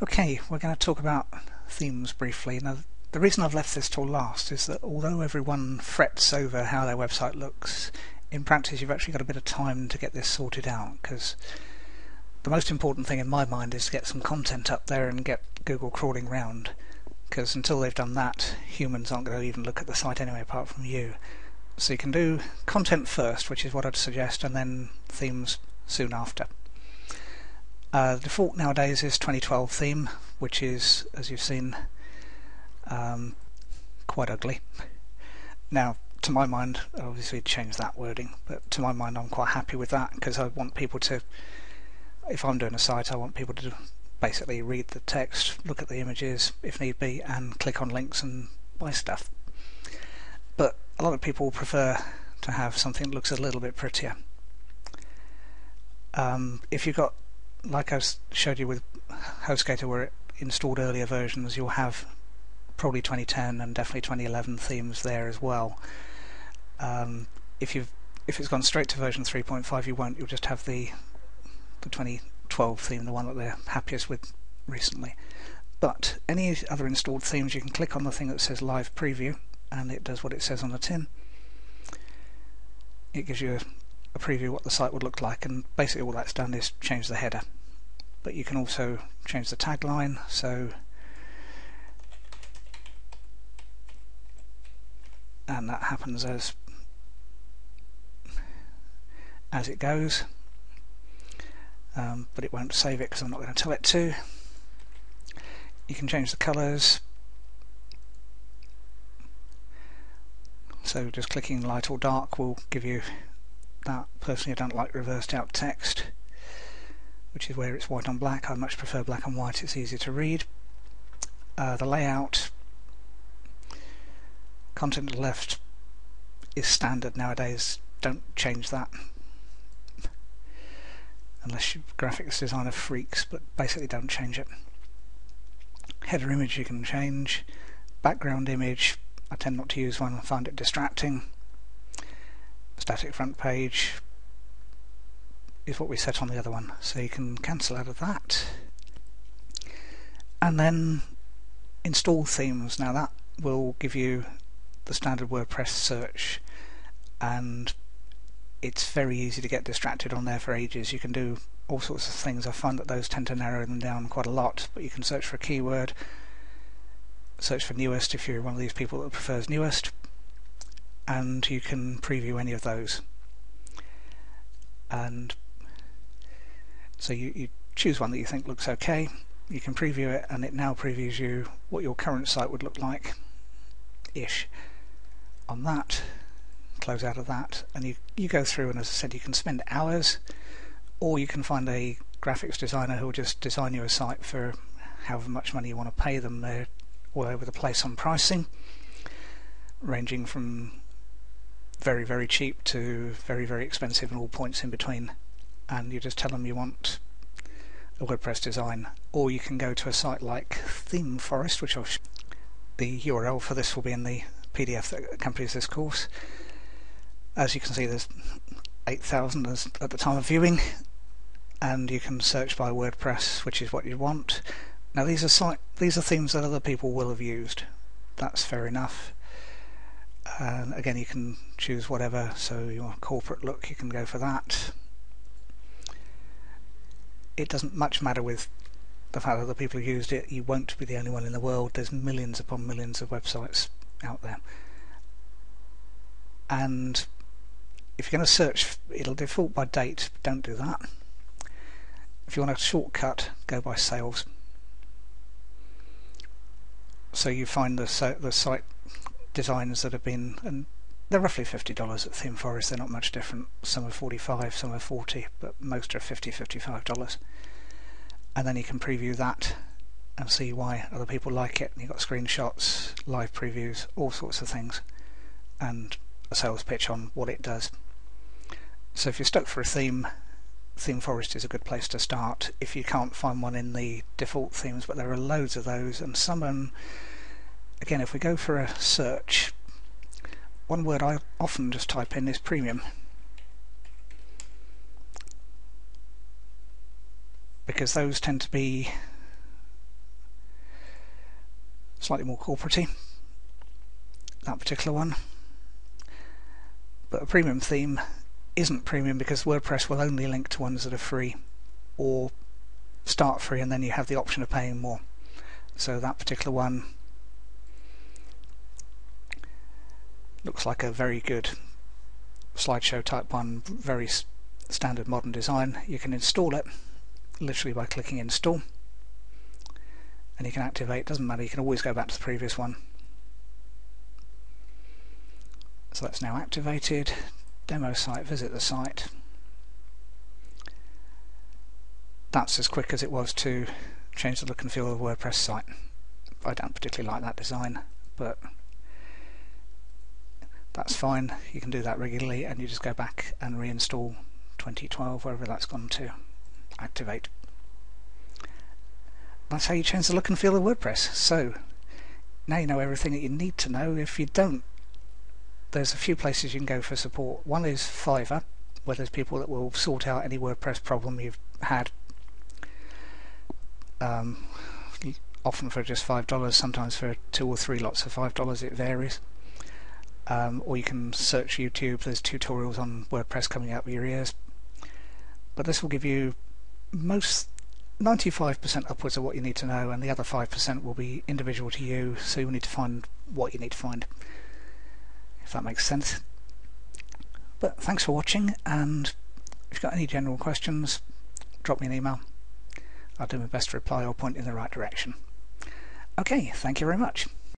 Okay, we're going to talk about themes briefly. Now, the reason I've left this till last is that although everyone frets over how their website looks, in practice you've actually got a bit of time to get this sorted out, because the most important thing in my mind is to get some content up there and get Google crawling round, because until they've done that, humans aren't going to even look at the site anyway apart from you. So you can do content first, which is what I'd suggest, and then themes soon after. The default nowadays is 2012 theme, which is, as you've seen, quite ugly. Now, to my mind, obviously change that wording, but to my mind I'm quite happy with that, because I want people to, if I'm doing a site, I want people to basically read the text, look at the images if need be, and click on links and buy stuff. But a lot of people prefer to have something that looks a little bit prettier. If you've got, like I showed you with HostGator where it installed earlier versions, you'll have probably 2010 and definitely 2011 themes there as well. If it's gone straight to version 3.5, you won't. You'll just have the 2012 theme, the one that they're happiest with recently. But any other installed themes, you can click on the thing that says Live Preview, and it does what it says on the tin. It gives you a preview of what the site would look like, and basically all that's done is change the header. But you can also change the tagline, so and that happens as it goes, but it won't save it because I'm not going to tell it to. You can change the colours, so just clicking light or dark will give you that. Personally, I don't like reversed out text, which is where it's white on black. I much prefer black and white, it's easier to read. The layout, content to the left is standard nowadays, don't change that unless you're graphics designer freaks, but basically don't change it. Header image you can change. Background image, I tend not to use one, I find it distracting. Static front page is what we set on the other one, so you can cancel out of that. And then install themes. Now that will give you the standard WordPress search, and it's very easy to get distracted on there for ages. You can do all sorts of things. I find that those tend to narrow them down quite a lot, but you can search for a keyword, search for newest if you're one of these people that prefers newest, and you can preview any of those. And so you choose one that you think looks okay, you can preview it, and it now previews you what your current site would look like ish on that. Close out of that, and you go through, and as I said, you can spend hours, or you can find a graphics designer who will just design you a site for however much money you want to pay them. They're all over the place on pricing, ranging from very, very cheap to very, very expensive and all points in between. And you just tell them you want a WordPress design. Or you can go to a site like Theme Forest, which the URL for this will be in the PDF that accompanies this course. As you can see, there's 8,000 at the time of viewing, and you can search by WordPress, which is what you want. Now these are themes that other people will have used. That's fair enough. And again, you can choose whatever, so your corporate look, you can go for that. It doesn't much matter with the fact that the people who used it. You won't be the only one in the world. There's millions upon millions of websites out there. And if you're going to search, it'll default by date. Don't do that. If you want a shortcut, go by sales. So you find the site designs that have been, and they're roughly $50 at Theme Forest. They're not much different. Some are $45, some are $40, but most are $50, $55. And then you can preview that and see why other people like it. And you've got screenshots, live previews, all sorts of things, and a sales pitch on what it does. So if you're stuck for a theme, Theme Forest is a good place to start if you can't find one in the default themes, but there are loads of those, and some again, if we go for a search, one word I often just type in is premium, because those tend to be slightly more corporate-y, that particular one. But a premium theme isn't premium because WordPress will only link to ones that are free or start free, and then you have the option of paying more. So that particular one looks like a very good slideshow type one, very standard modern design. You can install it literally by clicking install, and you can activate, doesn't matter, you can always go back to the previous one. So that's now activated. Demo site, visit the site. That's as quick as it was to change the look and feel of the WordPress site. I don't particularly like that design, but that's fine. You can do that regularly, and you just go back and reinstall 2012, wherever that's gone to. Activate. That's how you change the look and feel of WordPress. So now you know everything that you need to know. If you don't, there's a few places you can go for support. One is Fiverr, where there's people that will sort out any WordPress problem you've had, often for just $5, sometimes for 2 or 3 lots of $5, it varies. Or you can search YouTube, there's tutorials on WordPress coming out of your ears. But this will give you 95% upwards of what you need to know, and the other 5% will be individual to you, so you'll need to find what you need to find, if that makes sense. But thanks for watching, and if you've got any general questions, drop me an email. I'll do my best to reply or point in the right direction. Okay, thank you very much.